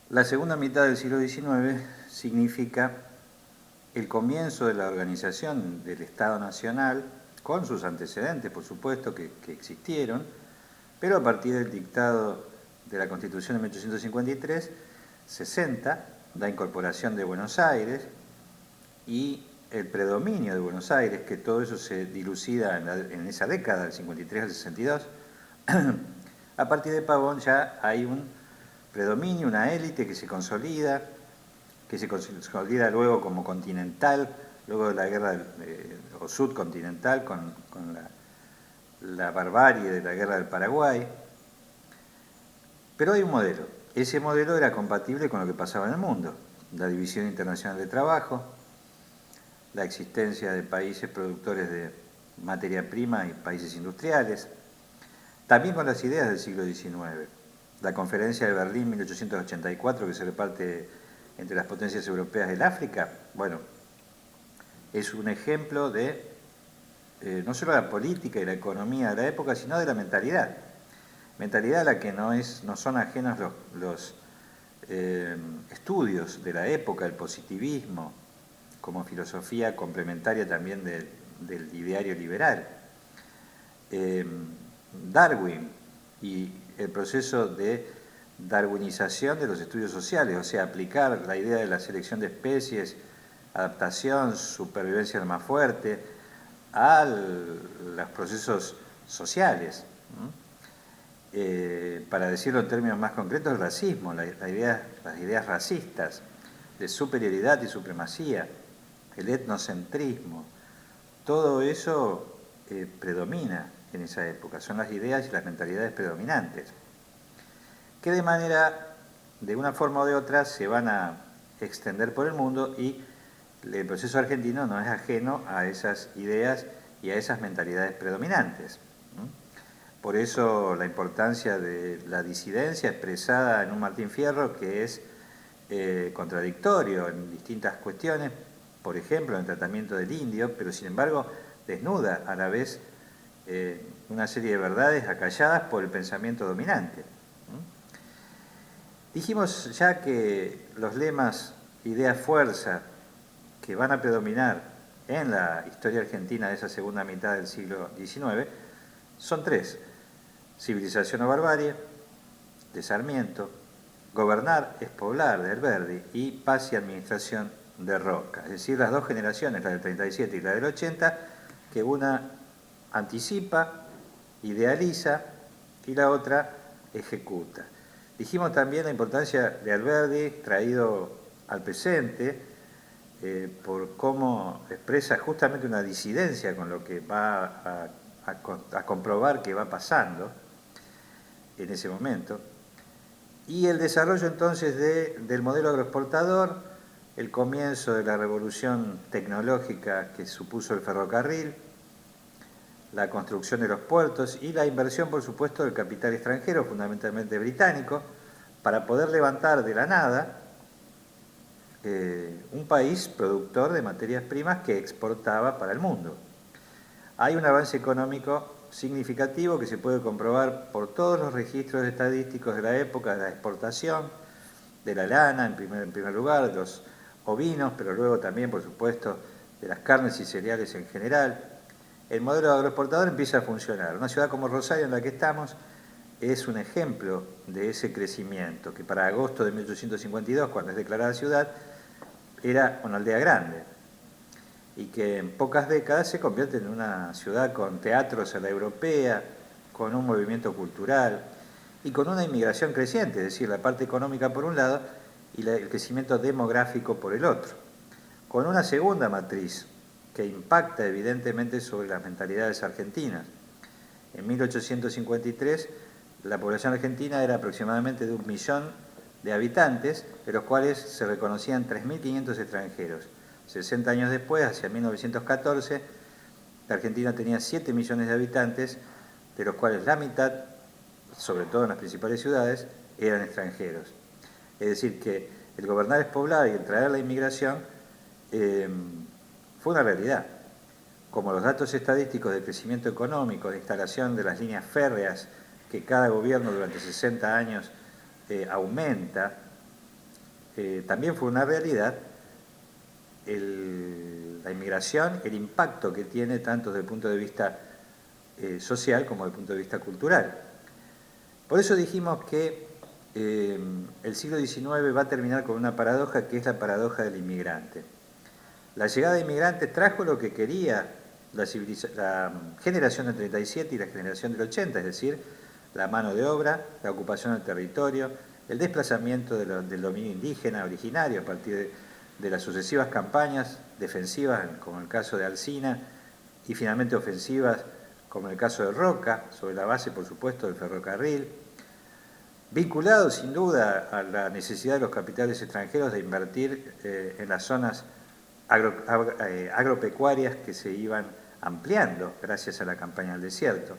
La segunda mitad del siglo XIX significa el comienzo de la organización del Estado Nacional, con sus antecedentes, por supuesto, que existieron, pero a partir del dictado de la Constitución de 1853, 60, la incorporación de Buenos Aires y el predominio de Buenos Aires, que todo eso se dilucida en esa década, del 53 al 62, a partir de Pavón ya hay un predominio, una élite que se consolida luego como continental, luego de la guerra o subcontinental con la barbarie de la guerra del Paraguay. Pero hay un modelo. Ese modelo era compatible con lo que pasaba en el mundo. La división internacional de trabajo, la existencia de países productores de materia prima y países industriales, también con las ideas del siglo XIX. La conferencia de Berlín 1884, que se reparte entre las potencias europeas del África, bueno, es un ejemplo de no solo la política y la economía de la época, sino de la mentalidad. Mentalidad a la que no son ajenos los estudios de la época, el positivismo, como filosofía complementaria también del ideario liberal. Darwin y el proceso de darwinización de los estudios sociales, o sea, aplicar la idea de la selección de especies, adaptación, supervivencia del más fuerte, a los procesos sociales. Para decirlo en términos más concretos, el racismo, las ideas racistas de superioridad y supremacía, el etnocentrismo, todo eso predomina en esa época, son las ideas y las mentalidades predominantes, que de una forma o de otra, se van a extender por el mundo y el proceso argentino no es ajeno a esas ideas y a esas mentalidades predominantes. Por eso la importancia de la disidencia expresada en un Martín Fierro que es contradictorio en distintas cuestiones, por ejemplo, en el tratamiento del indio, pero sin embargo desnuda a la vez una serie de verdades acalladas por el pensamiento dominante. Dijimos ya que los lemas idea-fuerza que van a predominar en la historia argentina de esa segunda mitad del siglo XIX son tres: civilización o barbarie, de Sarmiento, gobernar es poblar, de Alberdi, y paz y administración, de Roca. Es decir, las dos generaciones, la del 37 y la del 80, que una anticipa, idealiza y la otra ejecuta. Dijimos también la importancia de Alberdi traído al presente por cómo expresa justamente una disidencia con lo que va a comprobar que va pasando en ese momento, y el desarrollo entonces del modelo agroexportador, el comienzo de la revolución tecnológica que supuso el ferrocarril, la construcción de los puertos y la inversión, por supuesto, del capital extranjero, fundamentalmente británico, para poder levantar de la nada un país productor de materias primas que exportaba para el mundo. Hay un avance económico significativo que se puede comprobar por todos los registros estadísticos de la época de la exportación, de la lana en primer lugar, de los ovinos, pero luego también, por supuesto, de las carnes y cereales en general. El modelo agroexportador empieza a funcionar. Una ciudad como Rosario, en la que estamos, es un ejemplo de ese crecimiento, que para agosto de 1852, cuando es declarada ciudad, era una aldea grande, y que en pocas décadas se convierte en una ciudad con teatros a la europea, con un movimiento cultural y con una inmigración creciente, es decir, la parte económica por un lado y el crecimiento demográfico por el otro, con una segunda matriz que impacta evidentemente sobre las mentalidades argentinas. En 1853 la población argentina era aproximadamente de 1.000.000 de habitantes, de los cuales se reconocían 3.500 extranjeros. 60 años después, hacia 1914, la Argentina tenía 7 millones de habitantes, de los cuales la mitad, sobre todo en las principales ciudades, eran extranjeros. Es decir, que el gobernar es poblar y el traer la inmigración fue una realidad. Como los datos estadísticos de crecimiento económico, de instalación de las líneas férreas, que cada gobierno durante 60 años aumenta, también fue una realidad la inmigración, el impacto que tiene tanto desde el punto de vista social como desde el punto de vista cultural. Por eso dijimos que el siglo XIX va a terminar con una paradoja que es la paradoja del inmigrante. La llegada de inmigrantes trajo lo que quería la generación del 37 y la generación del 80, es decir, la mano de obra, la ocupación del territorio, el desplazamiento del dominio indígena originario a partir de las sucesivas campañas defensivas, como el caso de Alsina, y finalmente ofensivas, como el caso de Roca, sobre la base, por supuesto, del ferrocarril, vinculado sin duda a la necesidad de los capitales extranjeros de invertir en las zonas agropecuarias que se iban ampliando gracias a la campaña del desierto.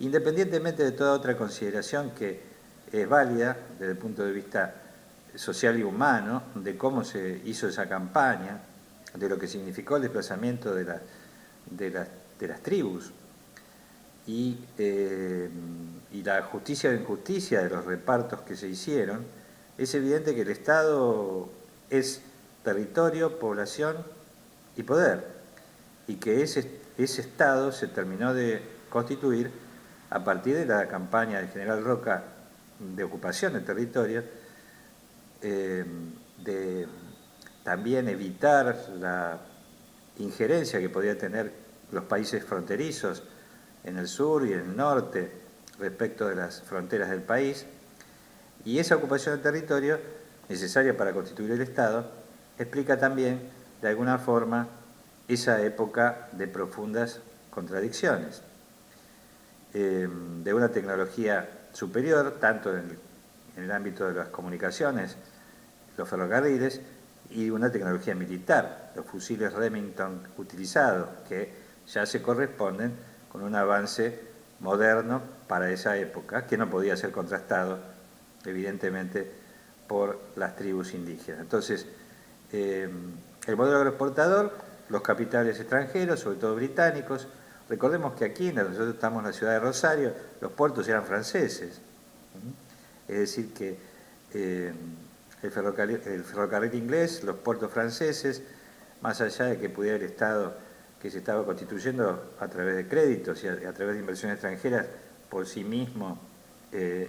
Independientemente de toda otra consideración que es válida desde el punto de vista social y humano, de cómo se hizo esa campaña, de lo que significó el desplazamiento de las tribus y la justicia o injusticia de los repartos que se hicieron, es evidente que el Estado es territorio, población y poder, y que ese Estado se terminó de constituir a partir de la campaña del general Roca de ocupación del territorio, de también evitar la injerencia que podía tener los países fronterizos en el sur y en el norte respecto de las fronteras del país, y esa ocupación del territorio, necesaria para constituir el Estado, explica también, de alguna forma, esa época de profundas contradicciones, de una tecnología superior, tanto en el ámbito de las comunicaciones, los ferrocarriles, y una tecnología militar, los fusiles Remington utilizados, que ya se corresponden con un avance moderno para esa época, que no podía ser contrastado, evidentemente, por las tribus indígenas. Entonces, el modelo agroexportador, los capitales extranjeros, sobre todo británicos. Recordemos que aquí, nosotros estamos en la ciudad de Rosario, los puertos eran franceses. Es decir, que el ferrocarril inglés, los puertos franceses, más allá de que pudiera el Estado que se estaba constituyendo a través de créditos y a través de inversiones extranjeras por sí mismo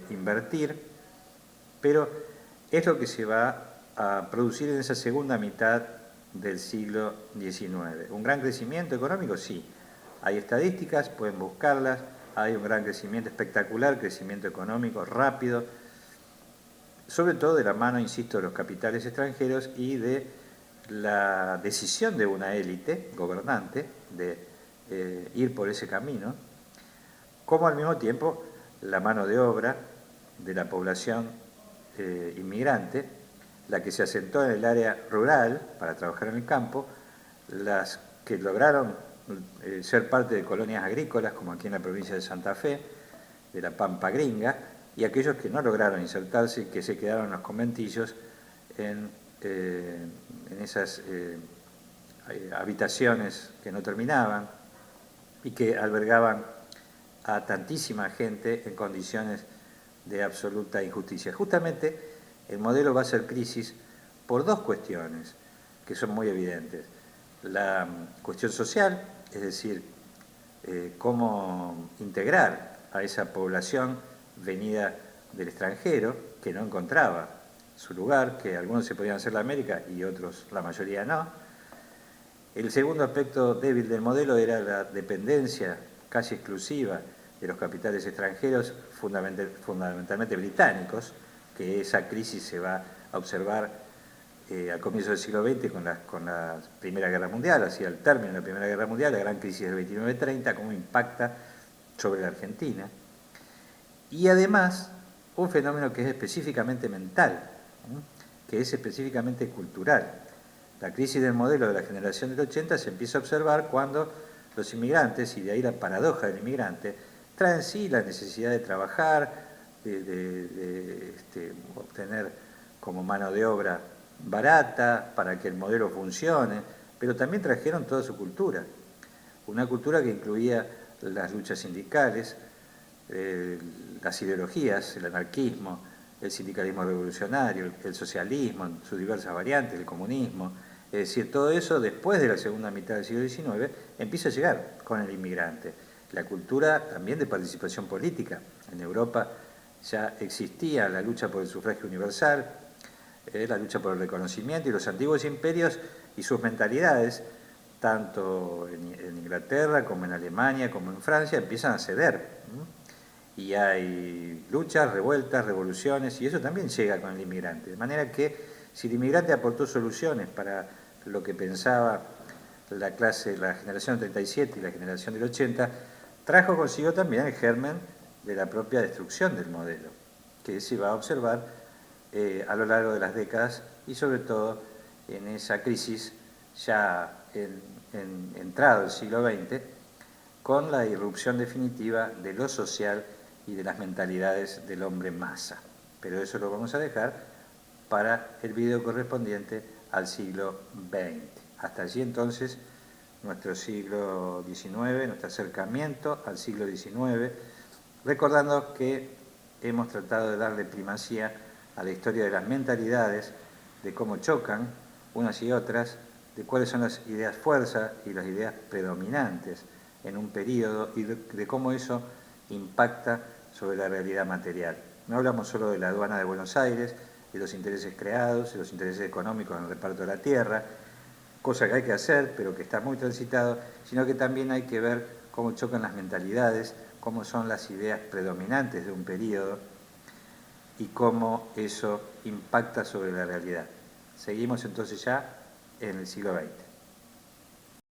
invertir, pero es lo que se va a producir en esa segunda mitad del siglo XIX. ¿Un gran crecimiento económico? Sí. Hay estadísticas, pueden buscarlas, hay un gran crecimiento espectacular, crecimiento económico rápido, sobre todo de la mano, insisto, de los capitales extranjeros y de la decisión de una élite gobernante de ir por ese camino, como al mismo tiempo la mano de obra de la población inmigrante, la que se asentó en el área rural para trabajar en el campo, las que lograron ser parte de colonias agrícolas, como aquí en la provincia de Santa Fe, de la Pampa Gringa, y aquellos que no lograron insertarse y que se quedaron en los conventillos en esas habitaciones que no terminaban y que albergaban a tantísima gente en condiciones de absoluta injusticia. Justamente el modelo va a ser crisis por dos cuestiones que son muy evidentes. La cuestión social, es decir, cómo integrar a esa población venida del extranjero que no encontraba su lugar, que algunos se podían hacer la América y otros, la mayoría no. El segundo aspecto débil del modelo era la dependencia casi exclusiva de los capitales extranjeros, fundamentalmente británicos, que esa crisis se va a observar al comienzo del siglo XX con la Primera Guerra Mundial, hacia el término de la Primera Guerra Mundial, la gran crisis del 29-30, cómo impacta sobre la Argentina. Y además, un fenómeno que es específicamente mental, que es específicamente cultural. La crisis del modelo de la generación del 80 se empieza a observar cuando los inmigrantes, y de ahí la paradoja del inmigrante, traen sí la necesidad de trabajar, de obtener como mano de obra barata para que el modelo funcione, pero también trajeron toda su cultura. Una cultura que incluía las luchas sindicales, las ideologías, el anarquismo, el sindicalismo revolucionario, el socialismo en sus diversas variantes, el comunismo. Es decir, todo eso después de la segunda mitad del siglo XIX empieza a llegar con el inmigrante. La cultura también de participación política. En Europa ya existía la lucha por el sufragio universal, la lucha por el reconocimiento, y los antiguos imperios y sus mentalidades, tanto en Inglaterra como en Alemania como en Francia, empiezan a ceder. Y hay luchas, revueltas, revoluciones, y eso también llega con el inmigrante. De manera que si el inmigrante aportó soluciones para lo que pensaba la generación del 37 y la generación del 80, trajo consigo también el germen de la propia destrucción del modelo, que se va a observar a lo largo de las décadas y sobre todo en esa crisis ya entrado el siglo XX, con la irrupción definitiva de lo social y de las mentalidades del hombre masa. Pero eso lo vamos a dejar para el video correspondiente al siglo XX. Hasta allí entonces nuestro siglo XIX, nuestro acercamiento al siglo XIX, recordando que hemos tratado de darle primacía a la historia de las mentalidades, de cómo chocan unas y otras, de cuáles son las ideas fuerza y las ideas predominantes en un periodo y de cómo eso impacta sobre la realidad material. No hablamos solo de la aduana de Buenos Aires, de los intereses creados, de los intereses económicos en el reparto de la tierra, cosa que hay que hacer, pero que está muy transitado, sino que también hay que ver cómo chocan las mentalidades, cómo son las ideas predominantes de un periodo y cómo eso impacta sobre la realidad. Seguimos entonces ya en el siglo XX.